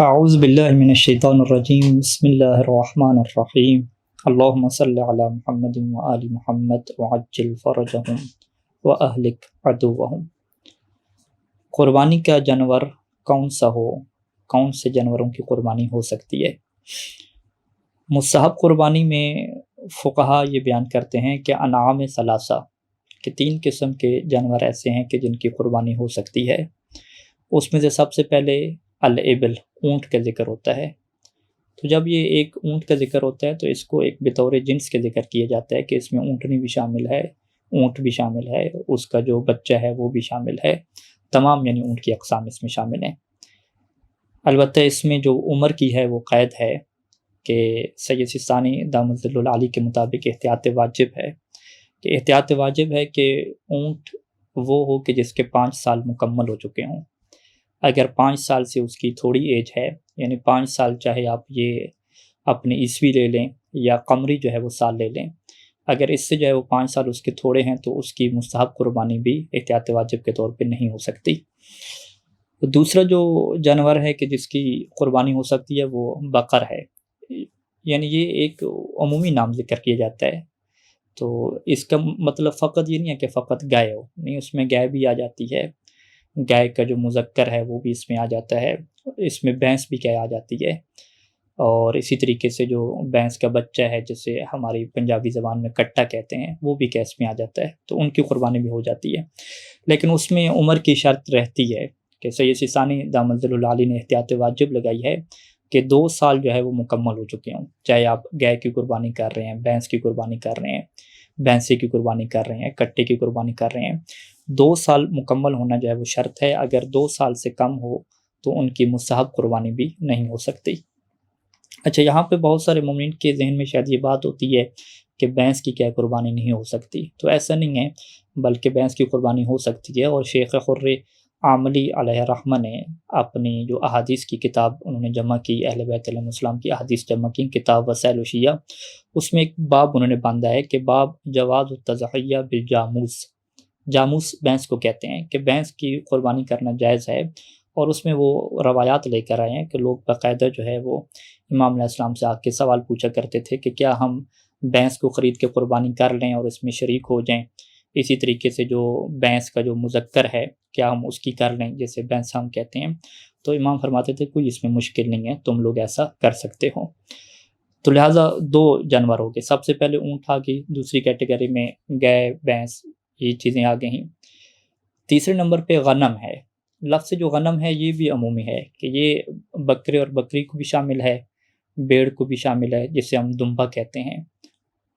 اعوذ باللہ من الشیطان الرجیم بسم اللہ الرحمن الرحیم اللہم صلی علی محمد وآل محمد وعجل فرجہم واہلک عدوہم۔ قربانی کا جانور کون سا ہو، کون سے جانوروں کی قربانی ہو سکتی ہے؟ مستحب قربانی میں فقہا یہ بیان کرتے ہیں کہ انعام ثلاثہ کہ 3 قسم کے جانور ایسے ہیں کہ جن کی قربانی ہو سکتی ہے۔ اس میں سے سب سے پہلے الابل، اونٹ کا ذکر ہوتا ہے۔ تو جب یہ ایک اونٹ کا ذکر ہوتا ہے تو اس کو ایک بطور جنس کے ذکر کیا جاتا ہے کہ اس میں اونٹنی بھی شامل ہے، اونٹ بھی شامل ہے، اس کا جو بچہ ہے وہ بھی شامل ہے، تمام یعنی اونٹ کی اقسام اس میں شامل ہیں۔ البتہ اس میں جو عمر کی ہے وہ قید ہے کہ سید سستانی دامت ظل العالی کے مطابق احتیاط واجب ہے، کہ احتیاط واجب ہے کہ اونٹ وہ ہو کہ جس کے 5 سال مکمل ہو چکے ہوں۔ اگر 5 سال سے اس کی تھوڑی ایج ہے، یعنی 5 سال چاہے آپ یہ اپنے عیسوی لے لیں یا قمری جو ہے وہ سال لے لیں، اگر اس سے جو ہے وہ 5 سال اس کے تھوڑے ہیں تو اس کی مستحب قربانی بھی احتیاط واجب کے طور پہ نہیں ہو سکتی۔ دوسرا جو جانور ہے کہ جس کی قربانی ہو سکتی ہے وہ بقر ہے، یعنی یہ ایک عمومی نام ذکر کیا جاتا ہے، تو اس کا مطلب فقط یہ نہیں ہے کہ فقط گائے ہو، نہیں، اس میں گائے بھی آ جاتی ہے، گائے کا جو مذکر ہے وہ بھی اس میں آ جاتا ہے، اس میں بھینس بھی گائے آ جاتی ہے، اور اسی طریقے سے جو بھینس کا بچہ ہے جسے ہماری پنجابی زبان میں کٹا کہتے ہیں وہ بھی گیس میں آ جاتا ہے، تو ان کی قربانی بھی ہو جاتی ہے۔ لیکن اس میں عمر کی شرط رہتی ہے کہ سید سستانی دامت ظل العالی نے احتیاط واجب لگائی ہے کہ 2 سال جو ہے وہ مکمل ہو چکے ہوں، چاہے آپ گائے کی قربانی کر رہے ہیں، بھینس کی قربانی کر رہے ہیں، بھینسے کی قربانی کر رہے ہیں، کٹے کی قربانی کر رہے ہیں، 2 سال مکمل ہونا جو ہے وہ شرط ہے۔ اگر 2 سال سے کم ہو تو ان کی مستحب قربانی بھی نہیں ہو سکتی۔ اچھا، یہاں پہ بہت سارے مومنین کے ذہن میں شاید یہ بات ہوتی ہے کہ بھینس کی کیا قربانی نہیں ہو سکتی، تو ایسا نہیں ہے، بلکہ بھینس کی قربانی ہو سکتی ہے، اور شیخ خر عاملی علیہ رحمہ نے اپنی جو احادیث کی کتاب انہوں نے جمع کی، اہل بیت علیہ السلام کی احادیث جمع کی، کتاب وسائل وشیہ، اس میں ایک باب انہوں نے باندھا ہے کہ باب جواز التضحیہ بالجاموس، جاموس بھینس کو کہتے ہیں کہ بھینس کی قربانی کرنا جائز ہے، اور اس میں وہ روایات لے کر آئے ہیں کہ لوگ باقاعدہ جو ہے وہ امام علیہ السلام سے آ کے سوال پوچھا کرتے تھے کہ کیا ہم بھینس کو خرید کے قربانی کر لیں اور اس میں شریک ہو جائیں، اسی طریقے سے جو بھینس کا جو مذکر ہے کیا ہم اس کی کر لیں جیسے بھینس ہم کہتے ہیں، تو امام فرماتے تھے کوئی اس میں مشکل نہیں ہے، تم لوگ ایسا کر سکتے ہو۔ تو لہٰذا 2 جانور ہو گئے، سب سے پہلے اونٹ آ گئی، دوسری کیٹیگری میں گائے بھینس، یہ چیزیں آ گئی ہیں۔ تیسرے نمبر پہ غنم ہے۔ لفظ جو غنم ہے یہ بھی عمومی ہے کہ یہ بکرے اور بکری کو بھی شامل ہے، بیڑ کو بھی شامل ہے جسے ہم دمبا کہتے ہیں،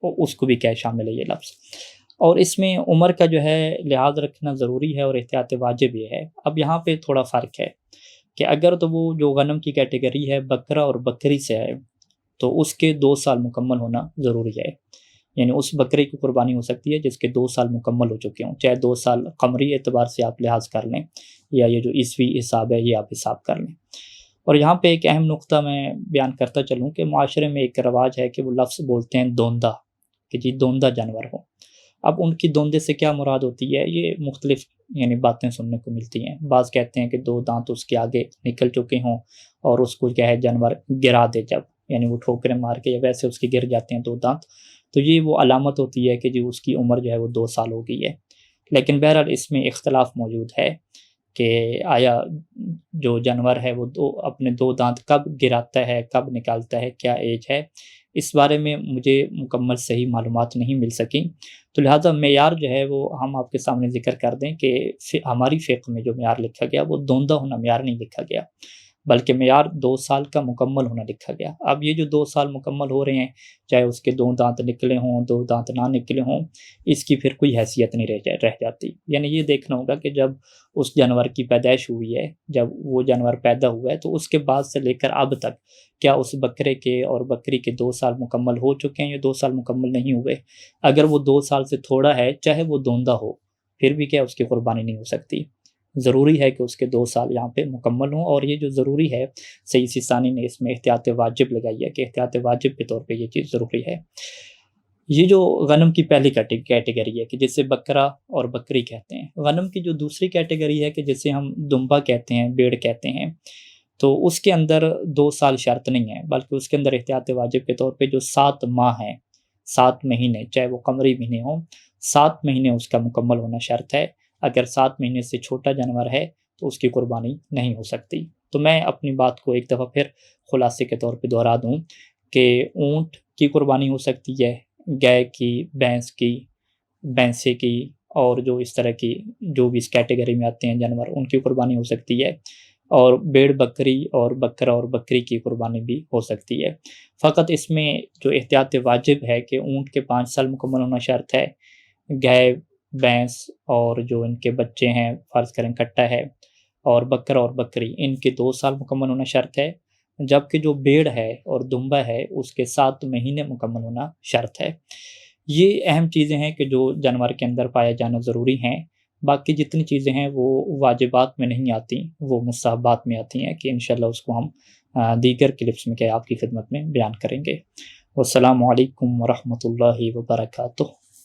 اور اس کو بھی کیا شامل ہے یہ لفظ، اور اس میں عمر کا جو ہے لحاظ رکھنا ضروری ہے اور احتیاط واجب یہ ہے۔ اب یہاں پہ تھوڑا فرق ہے کہ اگر تو وہ جو غنم کی کیٹیگری ہے بکرا اور بکری سے ہے تو اس کے 2 سال مکمل ہونا ضروری ہے، یعنی اس بکرے کی قربانی ہو سکتی ہے جس کے 2 سال مکمل ہو چکے ہوں، چاہے 2 سال قمری اعتبار سے آپ لحاظ کر لیں یا یہ جو عیسوی حساب ہے یہ آپ حساب کر لیں۔ اور یہاں پہ ایک اہم نقطہ میں بیان کرتا چلوں کہ معاشرے میں ایک رواج ہے کہ وہ لفظ بولتے ہیں دوندہ، کہ جی دوندہ جانور ہو۔ اب ان کی دوندے سے کیا مراد ہوتی ہے، یہ مختلف یعنی باتیں سننے کو ملتی ہیں۔ بعض کہتے ہیں کہ 2 دانت اس کے آگے نکل چکے ہوں اور اس کو کیا ہے جانور گرا دے، جب یعنی وہ ٹھوکریں مار کے یا ویسے اس کے گر جاتے ہیں 2 دانت، تو یہ وہ علامت ہوتی ہے کہ جی اس کی عمر جو ہے وہ 2 سال ہو گئی ہے۔ لیکن بہرحال اس میں اختلاف موجود ہے کہ آیا جو جانور ہے وہ اپنے 2 دانت کب گراتا ہے، کب نکالتا ہے، کیا ایج ہے، اس بارے میں مجھے مکمل صحیح معلومات نہیں مل سکیں، تو لہٰذا معیار جو ہے وہ ہم آپ کے سامنے ذکر کر دیں کہ ہماری فقہ میں جو معیار لکھا گیا وہ دوندہ ہونا معیار نہیں لکھا گیا، بلکہ معیار 2 سال کا مکمل ہونا لکھا گیا۔ اب یہ جو 2 سال مکمل ہو رہے ہیں، چاہے اس کے 2 دانت نکلے ہوں، 2 دانت نہ نکلے ہوں، اس کی پھر کوئی حیثیت نہیں رہ جاتی، یعنی یہ دیکھنا ہوگا کہ جب اس جانور کی پیدائش ہوئی ہے، جب وہ جانور پیدا ہوا ہے تو اس کے بعد سے لے کر اب تک کیا اس بکرے کے اور بکری کے 2 سال مکمل ہو چکے ہیں یا 2 سال مکمل نہیں ہوئے۔ اگر وہ 2 سال سے تھوڑا ہے، چاہے وہ دوندہ ہو، پھر بھی کیا اس کی قربانی نہیں ہو سکتی، ضروری ہے کہ اس کے 2 سال یہاں پہ مکمل ہوں، اور یہ جو ضروری ہے سید سستانی نے اس میں احتیاط واجب لگائی ہے کہ احتیاط واجب کے طور پہ یہ چیز ضروری ہے۔ یہ جو غنم کی پہلی کیٹیگری ہے کہ جسے بکرا اور بکری کہتے ہیں، غنم کی جو دوسری کیٹیگری ہے کہ جسے ہم دمبا کہتے ہیں، بیڑ کہتے ہیں، تو اس کے اندر 2 سال شرط نہیں ہے، بلکہ اس کے اندر احتیاط واجب کے طور پہ جو 7 ماہ ہیں، 7 مہینے، چاہے وہ قمری مہینے ہوں، 7 مہینے اس کا مکمل ہونا شرط ہے۔ اگر 7 مہینے سے چھوٹا جانور ہے تو اس کی قربانی نہیں ہو سکتی۔ تو میں اپنی بات کو ایک دفعہ پھر خلاصے کے طور پہ دہرا دوں کہ اونٹ کی قربانی ہو سکتی ہے، گائے کی، بھینس کی، بھینسے کی، اور جو اس طرح کی جو بھی اس کیٹیگری میں آتے ہیں جانور، ان کی قربانی ہو سکتی ہے، اور بھیڑ بکری اور بکرا اور بکری کی قربانی بھی ہو سکتی ہے۔ فقط اس میں جو احتیاط واجب ہے کہ اونٹ کے 5 سال مکمل ہونا شرط ہے، گائے، بھینس اور جو ان کے بچے ہیں، فرض کریں کٹا ہے، اور بکرا اور بکری، ان کے 2 سال مکمل ہونا شرط ہے، جبکہ جو بھیڑ ہے اور دمبا ہے اس کے 7 مہینے مکمل ہونا شرط ہے۔ یہ اہم چیزیں ہیں کہ جو جانور کے اندر پایا جانا ضروری ہیں۔ باقی جتنی چیزیں ہیں وہ واجبات میں نہیں آتی، وہ مستحبات میں آتی ہیں، کہ انشاءاللہ اس کو ہم دیگر کلپس میں آپ کی خدمت میں بیان کریں گے۔ والسلام علیکم ورحمۃ اللہ وبرکاتہ۔